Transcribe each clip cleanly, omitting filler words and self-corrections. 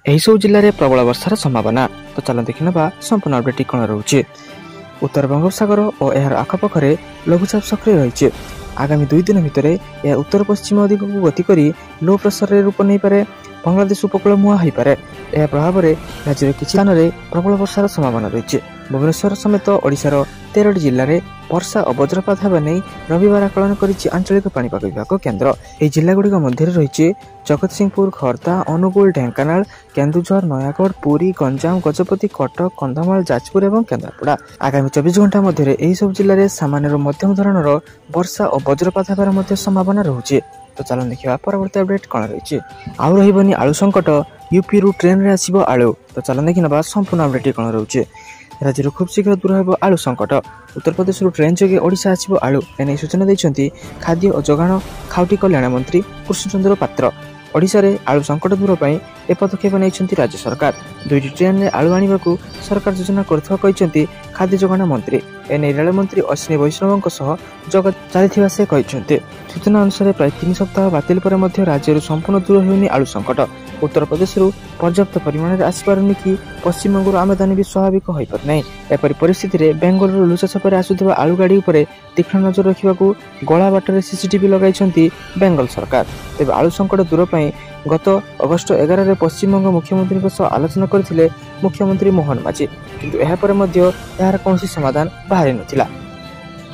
ଏହି ସବୁ ଜିଲ୍ଲାରେ ପ୍ରବଳ ବର୍ଷାର ସମ୍ଭାବନା। ତ ଚାଲ ଦେଖିନେବା ସମ୍ପୂର୍ଣ୍ଣ ଅପଡେଟ୍ କ'ଣ ରହୁଛି। ଉତ୍ତର ବଙ୍ଗୋପସାଗର ଓ ଏହାର ଆଖପାଖରେ ଲଘୁଚାପ ସକ୍ରିୟ ରହିଛି। ଆଗାମୀ 2 ଦିନ ଭିତରେ ଏହା ଉତ୍ତର ପଶ୍ଚିମ ଦିଗକୁ ଗତି କରି ଲୋ ପ୍ରେସରରେ ରୂପ ନେଇପାରେ। ବାଂଲାଦେଶ ଉପକୂଳ ମୁହାଁ ହୋଇପାରେ। ଏହା ପ୍ରଭାବରେ ରାଜ୍ୟର କିଛି ସ୍ଥାନରେ ପ୍ରବଳ ବର୍ଷାର ସମ୍ଭାବନା ରହିଛି। ଭୁବନେଶ୍ୱର ସମେତ ଓଡ଼ିଶାର 13ଟି ଜିଲ୍ଲାରେ ବର୍ଷା ଓ ବଜ୍ରପାତ ହେବା ନେଇ ରବିବାର ଆକଳନ କରିଛି ଆଞ୍ଚଳିକ ପାଣିପାଗ ବିଭାଗ କେନ୍ଦ୍ର। ଏହି ଜିଲ୍ଲାଗୁଡ଼ିକ ମଧ୍ୟରେ ରହିଛି ଜଗତସିଂହପୁର, ଖୋର୍ଦ୍ଧା, ଅନୁଗୁଳ, ଢେଙ୍କାନାଳ, କେନ୍ଦୁଝର, ନୟାଗଡ଼, ପୁରୀ, ଗଞ୍ଜାମ, ଗଜପତି, କଟକ, କନ୍ଧମାଳ, ଯାଜପୁର ଏବଂ କେନ୍ଦ୍ରାପଡ଼ା। ଆଗାମୀ 24 ଘଣ୍ଟା ମଧ୍ୟରେ ଏହିସବୁ ଜିଲ୍ଲାରେ ସାମାନ୍ୟରୁ ମଧ୍ୟମ ଧରଣର ବର୍ଷା ଓ ବଜ୍ରପାତ ହେବାର ମଧ୍ୟ ସମ୍ଭାବନା ରହୁଛି। ତ ଚାଲ ଦେଖିବା ପରବର୍ତ୍ତୀ ଅପଡେଟ୍ କ'ଣ ରହିଛି। ଆଉ ରହିବନି ଆଳୁ ସଙ୍କଟ, ୟୁପିରୁ ଟ୍ରେନ୍ରେ ଆସିବ ଆଳୁ। ତ ଚାଲ ଦେଖିନେବା ସମ୍ପୂର୍ଣ୍ଣ ଅପଡେଟ୍ କ'ଣ ରହୁଛି। ରାଜ୍ୟରୁ ଖୁବ୍ ଶୀଘ୍ର ଦୂର ହେବ ଆଳୁ ସଙ୍କଟ। ଉତ୍ତରପ୍ରଦେଶରୁ ଟ୍ରେନ୍ ଯୋଗେ ଓଡ଼ିଶା ଆସିବ ଆଳୁ। ଏନେଇ ସୂଚନା ଦେଇଛନ୍ତି ଖାଦ୍ୟ ଓ ଯୋଗାଣ ଖାଉଟି କଲ୍ୟାଣ ମନ୍ତ୍ରୀ କୃଷ୍ଣଚନ୍ଦ୍ର ପାତ୍ର। ଓଡ଼ିଶାରେ ଆଳୁ ସଙ୍କଟ ଦୂର ପାଇଁ ଏ ପଦକ୍ଷେପ ନେଇଛନ୍ତି ରାଜ୍ୟ ସରକାର। 2ଟି ଟ୍ରେନ୍ରେ ଆଳୁ ଆଣିବାକୁ ସରକାର ଯୋଜନା କରୁଥିବା କହିଛନ୍ତି ଖାଦ୍ୟ ଯୋଗାଣ ମନ୍ତ୍ରୀ। ଏନେଇ ରେଳମନ୍ତ୍ରୀ ଅଶ୍ୱିନୀ ବୈଷ୍ଣବଙ୍କ ସହ ଯୋଗାଯୋଗ ଚାଲିଥିବା ସେ କହିଛନ୍ତି। ସୂଚନା ଅନୁସାରେ ପ୍ରାୟ 3 ସପ୍ତାହ ବାତିଲ ପରେ ମଧ୍ୟ ରାଜ୍ୟରୁ ସମ୍ପୂର୍ଣ୍ଣ ଦୂର ହେଉନି ଆଳୁ ସଙ୍କଟ। ଉତ୍ତରପ୍ରଦେଶରୁ ପର୍ଯ୍ୟାପ୍ତ ପରିମାଣରେ ଆସିପାରୁନି କି ପଶ୍ଚିମବଙ୍ଗରୁ ଆମଦାନୀ ବି ସ୍ୱାଭାବିକ ହୋଇପାରୁନାହିଁ। ଏପରି ପରିସ୍ଥିତିରେ ବେଙ୍ଗଲରୁ ଲୁଚାଛପାରେ ଆସୁଥିବା ଆଳୁ ଗାଡ଼ି ଉପରେ ତୀକ୍ଷ୍ଣ ନଜର ରଖିବାକୁ ଗଳା ବାଟରେ ସିସିଟିଭି ଲଗାଇଛନ୍ତି ବେଙ୍ଗଲ ସରକାର। ତେବେ ଆଳୁ ସଙ୍କଟ ଦୂର ପାଇଁ ଗତ ଅଗଷ୍ଟ 11ରେ ପଶ୍ଚିମବଙ୍ଗ ମୁଖ୍ୟମନ୍ତ୍ରୀଙ୍କ ସହ ଆଲୋଚନା କରିଥିଲେ ମୁଖ୍ୟମନ୍ତ୍ରୀ ମୋହନ ମାଝୀ, କିନ୍ତୁ ଏହାପରେ ମଧ୍ୟ ଏହାର କୌଣସି ସମାଧାନ ବାହାରି ନଥିଲା।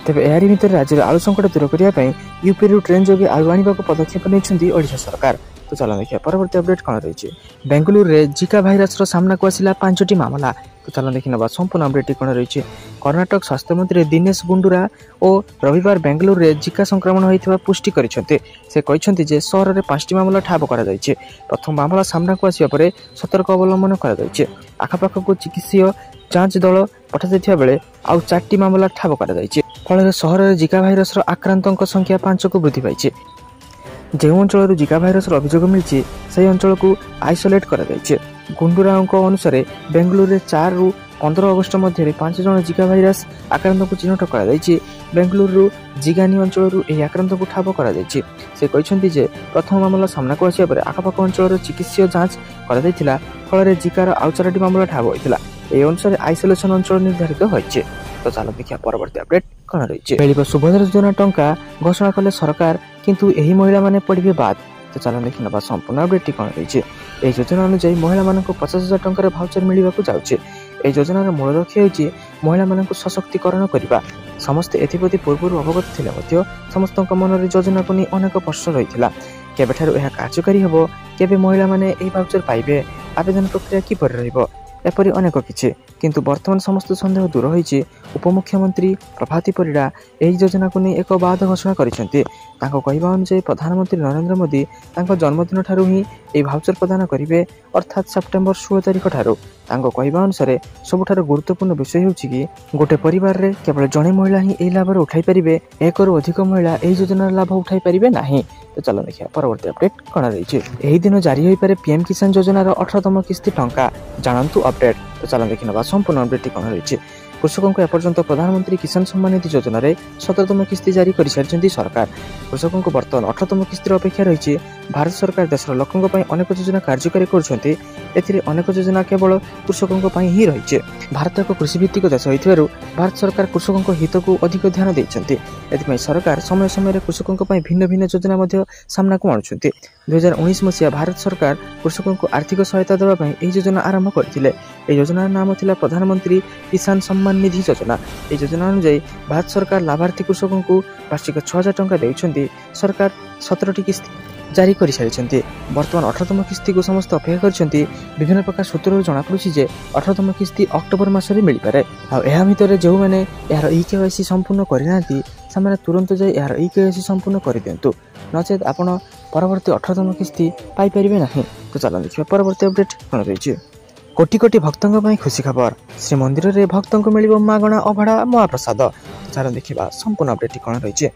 ତେବେ ଏହାରି ଭିତରେ ରାଜ୍ୟର ଆଳୁ ସଙ୍କଟ ଦୂର କରିବା ପାଇଁ ୟୁପିରୁ ଟ୍ରେନ୍ ଯୋଗେ ଆଳୁ ଆଣିବାକୁ ପଦକ୍ଷେପ ନେଇଛନ୍ତି ଓଡ଼ିଶା ସରକାର। ତ ଚାଲ ଦେଖିବା ପରବର୍ତ୍ତୀ ଅପଡେଟ୍ କ'ଣ ରହିଛି। ବେଙ୍ଗାଲୁରୁରେ ଜିକା ଭାଇରସର ସାମ୍ନାକୁ ଆସିଲା 5ଟି ମାମଲା। ତ ଚାଲ ଦେଖିନେବା ସମ୍ପୂର୍ଣ୍ଣ ଅପଡେଟ୍ କ'ଣ ରହିଛି। କର୍ଣ୍ଣାଟକ ସ୍ୱାସ୍ଥ୍ୟମନ୍ତ୍ରୀ ଦିନେଶ ଗୁଣ୍ଡୁରା ଓ ରବିବାର ବେଙ୍ଗାଲୁରୁରେ ଜିକା ସଂକ୍ରମଣ ହୋଇଥିବା ପୁଷ୍ଟି କରିଛନ୍ତି। ସେ କହିଛନ୍ତି ଯେ ସହରରେ 5ଟି ମାମଲା ଠାବ କରାଯାଇଛି। ପ୍ରଥମ ମାମଲା ସାମ୍ନାକୁ ଆସିବା ପରେ ସତର୍କ ଅବଲମ୍ବନ କରାଯାଇଛି। ଆଖପାଖକୁ ଚିକିତ୍ସୀୟ ଯାଞ୍ଚ ଦଳ ପଠାଯାଇଥିବା ବେଳେ ଆଉ 4ଟି ମାମଲା ଠାବ କରାଯାଇଛି। ଫଳରେ ସହରରେ ଜିକା ଭାଇରସର ଆକ୍ରାନ୍ତଙ୍କ ସଂଖ୍ୟା 5କୁ ବୃଦ୍ଧି ପାଇଛି। ଯେଉଁ ଅଞ୍ଚଳରୁ ଜିକା ଭାଇରସର ଅଭିଯୋଗ ମିଳିଛି ସେହି ଅଞ୍ଚଳକୁ ଆଇସୋଲେଟ୍ କରାଯାଇଛି। ଗୁଣ୍ଡୁରାଙ୍କ ଅନୁସାରେ ବେଙ୍ଗାଲୁରୁରେ 4ରୁ 15 ଅଗଷ୍ଟ ମଧ୍ୟରେ 5 ଜଣ ଜିକା ଭାଇରସ ଆକ୍ରାନ୍ତଙ୍କୁ ଚିହ୍ନଟ କରାଯାଇଛି। ବେଙ୍ଗାଲୁରୁ ଜିଗାନି ଅଞ୍ଚଳରୁ ଏହି ଆକ୍ରାନ୍ତଙ୍କୁ ଠାବ କରାଯାଇଛି। ସେ କହିଛନ୍ତି ଯେ ପ୍ରଥମ ମାମଲା ସାମ୍ନାକୁ ଆସିବା ପରେ ଆଖପାଖ ଅଞ୍ଚଳର ଚିକିତ୍ସୀୟ ଯାଞ୍ଚ କରାଯାଇଥିଲା। ଫଳରେ ଜିକାର ଆଉ 4ଟି ମାମଲା ଠାବ ହୋଇଥିଲା। ଏହି ଅନୁସାରେ ଆଇସୋଲେସନ ଅଞ୍ଚଳ ନିର୍ଦ୍ଧାରିତ ହୋଇଛି। ତ ଚାଲ ଦେଖିବା ପରବର୍ତ୍ତୀ ଅପଡେଟ୍ କ'ଣ ରହିଛି। ମିଳିବ ସୁଭଦ୍ରା ଯୋଜନା ଟଙ୍କା ଘୋଷଣା କଲେ ସରକାର, କିନ୍ତୁ ଏହି ମହିଳାମାନେ ପଡ଼ିବେ ବାଦ୍। ତ ଚାଲ ଦେଖିନେବା ସମ୍ପୂର୍ଣ୍ଣ ଅପଡେଟ୍ଟି କ'ଣ ରହିଛି। ଏହି ଯୋଜନା ଅନୁଯାୟୀ ମହିଳାମାନଙ୍କୁ 50,000 ଟଙ୍କାର ଭାଉଚର ମିଳିବାକୁ ଯାଉଛି। ଏହି ଯୋଜନାର ମୂଳ ଲକ୍ଷ୍ୟ ହେଉଛି ମହିଳାମାନଙ୍କୁ ସଶକ୍ତିକରଣ କରିବା। ସମସ୍ତେ ଏଥିପ୍ରତି ପୂର୍ବରୁ ଅବଗତ ଥିଲେ ମଧ୍ୟ ସମସ୍ତଙ୍କ ମନରେ ଯୋଜନାକୁ ନେଇ ଅନେକ ପ୍ରଶ୍ନ ରହିଥିଲା। କେବେଠାରୁ ଏହା କାର୍ଯ୍ୟକାରୀ ହେବ, କେବେ ମହିଳାମାନେ ଏହି ଭାଉଚର ପାଇବେ, ଆବେଦନ ପ୍ରକ୍ରିୟା କିପରି ରହିବ, ଏପରି ଅନେକ କିଛି। କିନ୍ତୁ ବର୍ତ୍ତମାନ ସମସ୍ତ ସନ୍ଦେହ ଦୂର ହୋଇଛି। ଉପମୁଖ୍ୟମନ୍ତ୍ରୀ ପ୍ରଭାତୀ ପରିଡ଼ା ଏହି ଯୋଜନାକୁ ନେଇ ଏକ ବାଦ ଘୋଷଣା କରିଛନ୍ତି। ତାଙ୍କ କହିବା ଅନୁଯାୟୀ ପ୍ରଧାନମନ୍ତ୍ରୀ ନରେନ୍ଦ୍ର ମୋଦି ତାଙ୍କ ଜନ୍ମଦିନ ଠାରୁ ହିଁ ଏହି ଭାଉଚର ପ୍ରଦାନ କରିବେ, ଅର୍ଥାତ୍ ସେପ୍ଟେମ୍ବର 16 ତାରିଖ ଠାରୁ। ତାଙ୍କ କହିବା ଅନୁସାରେ ସବୁଠାରୁ ଗୁରୁତ୍ୱପୂର୍ଣ୍ଣ ବିଷୟ ହେଉଛି କି ଗୋଟେ ପରିବାରରେ କେବଳ ଜଣେ ମହିଳା ହିଁ ଏହି ଲାଭରେ ଉଠାଇ ପାରିବେ। 1ରୁ ଅଧିକ ମହିଳା ଏହି ଯୋଜନାର ଲାଭ ଉଠାଇ ପାରିବେ ନାହିଁ। ତ ଚାଲ ଦେଖିବା ପରବର୍ତ୍ତୀ ଅପଡେଟ୍ କ'ଣ ରହିଛି। ଏହି ଦିନ ଜାରି ହୋଇପାରେ ପିଏମ୍ କିଷାନ ଯୋଜନାର 18ତମ କିସ୍ତି ଟଙ୍କା। ଜାଣନ୍ତୁ ଅପଡେଟ୍। ତ ଚାଲ ଦେଖିନେବା ସମ୍ପୂର୍ଣ୍ଣ ଅପଡେଟ୍ଟି କ'ଣ ରହିଛି। କୃଷକଙ୍କୁ ଏପର୍ଯ୍ୟନ୍ତ ପ୍ରଧାନମନ୍ତ୍ରୀ କିଷାନ ସମ୍ମାନ ନିଧି ଯୋଜନାରେ 17ତମ କିସ୍ତି ଜାରି କରିସାରିଛନ୍ତି ସରକାର। କୃଷକଙ୍କୁ ବର୍ତ୍ତମାନ 18ତମ କିସ୍ତିର ଅପେକ୍ଷା ରହିଛି। ଭାରତ ସରକାର ଦେଶର ଲୋକଙ୍କ ପାଇଁ ଅନେକ ଯୋଜନା କାର୍ଯ୍ୟକାରୀ କରୁଛନ୍ତି। ଏଥିରେ ଅନେକ ଯୋଜନା କେବଳ କୃଷକଙ୍କ ପାଇଁ ହିଁ ରହିଛି। ଭାରତ ଏକ କୃଷିଭିତ୍ତିକ ଦେଶ ହୋଇଥିବାରୁ ଭାରତ ସରକାର କୃଷକଙ୍କ ହିତକୁ ଅଧିକ ଧ୍ୟାନ ଦେଇଛନ୍ତି। ଏଥିପାଇଁ ସରକାର ସମୟ ସମୟରେ କୃଷକଙ୍କ ପାଇଁ ଭିନ୍ନ ଭିନ୍ନ ଯୋଜନା ମଧ୍ୟ ସାମ୍ନାକୁ ଆଣୁଛନ୍ତି। 2019 ମସିହା ଭାରତ ସରକାର କୃଷକଙ୍କୁ ଆର୍ଥିକ ସହାୟତା ଦେବା ପାଇଁ ଏହି ଯୋଜନା ଆରମ୍ଭ କରିଥିଲେ। ଏହି ଯୋଜନାର ନାମ ଥିଲା ପ୍ରଧାନମନ୍ତ୍ରୀ କିଷାନ ସମ୍ମାନ ନିଧି ଯୋଜନା। ଏହି ଯୋଜନା ଅନୁଯାୟୀ ଭାରତ ସରକାର ଲାଭାର୍ଥୀ କୃଷକଙ୍କୁ ବାର୍ଷିକ 6,000 ଟଙ୍କା ଦେଉଛନ୍ତି। ସରକାର 17ଟି କିସ୍ତି ଜାରି କରିସାରିଛନ୍ତି। ବର୍ତ୍ତମାନ 18ତମ କିସ୍ତିକୁ ସମସ୍ତେ ଅପେକ୍ଷା କରିଛନ୍ତି। ବିଭିନ୍ନ ପ୍ରକାର ସୂତ୍ରରୁ ଜଣାପଡ଼ୁଛି ଯେ 18ତମ କିସ୍ତି ଅକ୍ଟୋବର ମାସରେ ମିଳିପାରେ। ଆଉ ଏହା ଭିତରେ ଯେଉଁମାନେ ଏହାର EKYC ସମ୍ପୂର୍ଣ୍ଣ କରିନାହାନ୍ତି ସେମାନେ ତୁରନ୍ତ ଯାଇ ଏହାର EKYC ସମ୍ପୂର୍ଣ୍ଣ କରିଦିଅନ୍ତୁ, ନଚେତ୍ ଆପଣ ପରବର୍ତ୍ତୀ 18ତମ କିସ୍ତି ପାଇପାରିବେ ନାହିଁ। ତ ଚାଲ ଦେଖିବା ପରବର୍ତ୍ତୀ ଅପଡେଟ୍ କ'ଣ ରହିଛି। କୋଟି କୋଟି ଭକ୍ତଙ୍କ ପାଇଁ ଖୁସି ଖବର। ଶ୍ରୀମନ୍ଦିରରେ ଭକ୍ତଙ୍କୁ ମିଳିବ ମାଗଣା ଅଭଡ଼ା ମହାପ୍ରସାଦ। ଚାଲ ଦେଖିବା ସମ୍ପୂର୍ଣ୍ଣ ଅପଡେଟ୍ଟି କ'ଣ ରହିଛି।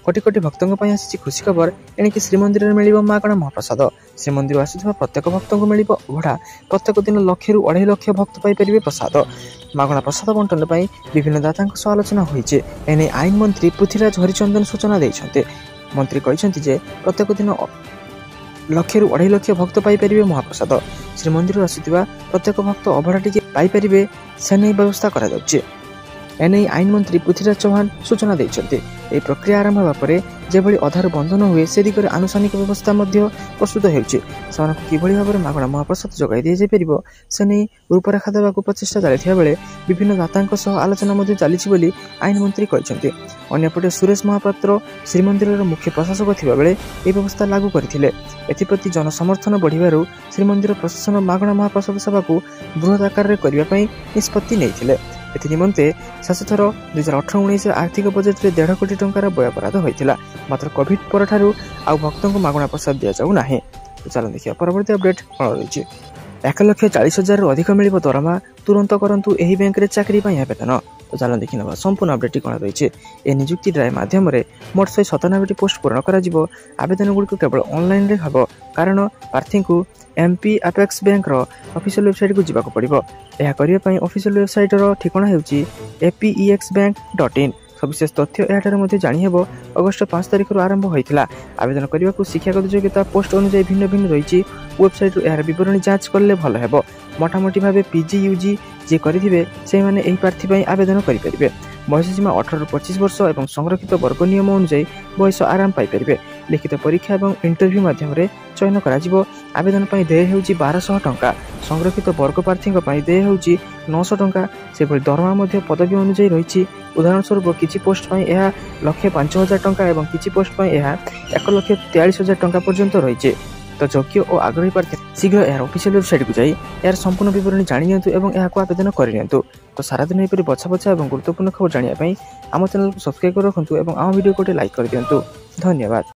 କୋଟି କୋଟି ଭକ୍ତଙ୍କ ପାଇଁ ଆସିଛି ଖୁସି ଖବର। ଏଣିକି ଶ୍ରୀମନ୍ଦିରରେ ମିଳିବ ମାଗଣା ମହାପ୍ରସାଦ। ଶ୍ରୀମନ୍ଦିର ଆସୁଥିବା ପ୍ରତ୍ୟେକ ଭକ୍ତଙ୍କୁ ମିଳିବ ଅଭଡ଼ା। ପ୍ରତ୍ୟେକ ଦିନ 1,000ରୁ 2.5 ଲକ୍ଷ ଭକ୍ତ ପାଇପାରିବେ ପ୍ରସାଦ। ମାଗଣା ପ୍ରସାଦ ବଣ୍ଟନ ପାଇଁ ବିଭିନ୍ନ ଦାତାଙ୍କ ସହ ଆଲୋଚନା ହୋଇଛି। ଏନେଇ ଆଇନ ମନ୍ତ୍ରୀ ପୃଥ୍ୱୀରାଜ ହରିଚନ୍ଦନ ସୂଚନା ଦେଇଛନ୍ତି। ମନ୍ତ୍ରୀ କହିଛନ୍ତି ଯେ ପ୍ରତ୍ୟେକ ଦିନ ଲକ୍ଷରୁ 2.5 ଲକ୍ଷ ଭକ୍ତ ପାଇପାରିବେ ମହାପ୍ରସାଦ। ଶ୍ରୀମନ୍ଦିର ଆସୁଥିବା ପ୍ରତ୍ୟେକ ଭକ୍ତ ଅଭଡ଼ା ଟିକେ ପାଇପାରିବେ, ସେ ନେଇ ବ୍ୟବସ୍ଥା କରାଯାଉଛି। ଏନେଇ ଆଇନ ମନ୍ତ୍ରୀ ପୃଥ୍ୱୀରାଜ ଚୌହାନ ସୂଚନା ଦେଇଛନ୍ତି। ଏହି ପ୍ରକ୍ରିୟା ଆରମ୍ଭ ହେବା ପରେ ଯେଭଳି ଅଧାରୁ ବନ୍ଦ ନ ହୁଏ ସେ ଦିଗରେ ଆନୁଷ୍ଠାନିକ ବ୍ୟବସ୍ଥା ମଧ୍ୟ ପ୍ରସ୍ତୁତ ହେଉଛି। ସେମାନଙ୍କୁ କିଭଳି ଭାବରେ ମାଗଣା ମହାପ୍ରସାଦ ଯୋଗାଇ ଦିଆଯାଇପାରିବ ସେ ନେଇ ରୂପରେଖା ଦେବାକୁ ପ୍ରଚେଷ୍ଟା ଚାଲିଥିବା ବେଳେ ବିଭିନ୍ନ ଦାତାଙ୍କ ସହ ଆଲୋଚନା ମଧ୍ୟ ଚାଲିଛି ବୋଲି ଆଇନ ମନ୍ତ୍ରୀ କହିଛନ୍ତି। ଅନ୍ୟପଟେ ସୁରେଶ ମହାପାତ୍ର ଶ୍ରୀମନ୍ଦିରର ମୁଖ୍ୟ ପ୍ରଶାସକ ଥିବାବେଳେ ଏହି ବ୍ୟବସ୍ଥା ଲାଗୁ କରିଥିଲେ। ଏଥିପ୍ରତି ଜନସମର୍ଥନ ବଢ଼ିବାରୁ ଶ୍ରୀମନ୍ଦିର ପ୍ରଶାସନ ମାଗଣା ମହାପ୍ରସାଦ ସେବାକୁ ବୃହତ୍ ଆକାରରେ କରିବା ପାଇଁ ନିଷ୍ପତ୍ତି ନେଇଥିଲେ। ଏଥିନିମନ୍ତେ ଶେଷଥର 2018-19 ଆର୍ଥିକ ବଜେଟରେ 1.5 କୋଟି ଟଙ୍କାର ବ୍ୟୟବରାଦ ହୋଇଥିଲା। ମାତ୍ର କୋଭିଡ୍ ପରଠାରୁ ଆଉ ଭକ୍ତଙ୍କୁ ମାଗଣା ପ୍ରସାଦ ଦିଆଯାଉ ନାହିଁ। ଚାଲନ୍ତୁ ଦେଖିବା ପରବର୍ତ୍ତୀ ଅପଡେଟ୍ କ'ଣ ରହିଛି। 1,40,000ରୁ ଅଧିକ ମିଳିବ ଦରମା, ତୁରନ୍ତ କରନ୍ତୁ ଏହି ବ୍ୟାଙ୍କରେ ଚାକିରି ପାଇଁ ଆବେଦନ। ଚାଲନ୍ତୁ ଦେଖିନେବା ସମ୍ପୂର୍ଣ୍ଣ ଅପଡେଟ୍ଟି କ'ଣ ରହିଛି। ଏ ନିଯୁକ୍ତି ଡ୍ରାଇଭ୍ ମାଧ୍ୟମରେ ମୋଟ 197ଟି ପୋଷ୍ଟ ପୂରଣ କରାଯିବ। ଆବେଦନଗୁଡ଼ିକୁ କେବଳ ଅନଲାଇନ୍ରେ ହେବ, କାରଣ ପ୍ରାର୍ଥୀଙ୍କୁ MP ଆପେକ୍ସ ବ୍ୟାଙ୍କର ଅଫିସିଆଲ ୱେବସାଇଟ୍କୁ ଯିବାକୁ ପଡ଼ିବ। ଏହା କରିବା ପାଇଁ ଅଫିସିଆଲ ୱେବସାଇଟ୍ର ଠିକଣା ହେଉଛି apexbank.in। ସବିଶେଷ ତଥ୍ୟ ଏହାଠାରେ ମଧ୍ୟ ଜାଣିହେବ। ଅଗଷ୍ଟ 5 ତାରିଖରୁ ଆରମ୍ଭ ହୋଇଥିଲା। ଆବେଦନ କରିବାକୁ ଶିକ୍ଷାଗତ ଯୋଗ୍ୟତା ପୋଷ୍ଟ ଅନୁଯାୟୀ ଭିନ୍ନ ଭିନ୍ନ ରହିଛି। ୱେବସାଇଟ୍ରୁ ଏହାର ବିବରଣୀ ଯାଞ୍ଚ କଲେ ଭଲ ହେବ। ମୋଟାମୋଟି ଭାବେ PG UG ଯିଏ କରିଥିବେ ସେହିମାନେ ଏହି ପ୍ରାର୍ଥୀ ପାଇଁ ଆବେଦନ କରିପାରିବେ। ବୟସ ସୀମା 18ରୁ 25 ବର୍ଷ ଏବଂ ସଂରକ୍ଷିତ ବର୍ଗ ନିୟମ ଅନୁଯାୟୀ ବୟସ ଆରାମ ପାଇପାରିବେ। ଲିଖିତ ପରୀକ୍ଷା ଏବଂ ଇଣ୍ଟରଭ୍ୟୁ ମାଧ୍ୟମରେ ଚୟନ କରାଯିବ। ଆବେଦନ ପାଇଁ ଦେୟ ହେଉଛି 1200 ଟଙ୍କା। ସଂରକ୍ଷିତ ବର୍ଗ ପ୍ରାର୍ଥୀଙ୍କ ପାଇଁ ଦେୟ ହେଉଛି 900 ଟଙ୍କା। ସେଭଳି ଦରମା ମଧ୍ୟ ପଦବୀ ଅନୁଯାୟୀ ରହିଛି। ଉଦାହରଣ ସ୍ୱରୂପ କିଛି ପୋଷ୍ଟ ପାଇଁ ଏହା 1,05,000 ଟଙ୍କା ଏବଂ କିଛି ପୋଷ୍ଟ ପାଇଁ ଏହା 1,43,000 ଟଙ୍କା ପର୍ଯ୍ୟନ୍ତ ରହିଛି। ତ ଯୋଗ୍ୟ ଓ ଆଗ୍ରହୀ ପ୍ରାର୍ଥୀ ଶୀଘ୍ର ଏହାର ଅଫିସିଆଲ ୱେବସାଇଟ୍କୁ ଯାଇ ଏହାର ସମ୍ପୂର୍ଣ୍ଣ ବିବରଣୀ ଜାଣିନିଅନ୍ତୁ ଏବଂ ଏହାକୁ ଆବେଦନ କରିନିଅନ୍ତୁ। ତ ସାରାଦିନ ଏପରି ବଛା ବଛା ଏବଂ ଗୁରୁତ୍ୱପୂର୍ଣ୍ଣ ଖବର ଜାଣିବା ପାଇଁ ଆମ ଚ୍ୟାନେଲକୁ ସବସ୍କ୍ରାଇବ୍ କରି ରଖନ୍ତୁ ଏବଂ ଆମ ଭିଡ଼ିଓକୁ ଗୋଟେ ଲାଇକ୍ କରିଦିଅନ୍ତୁ। ଧନ୍ୟବାଦ।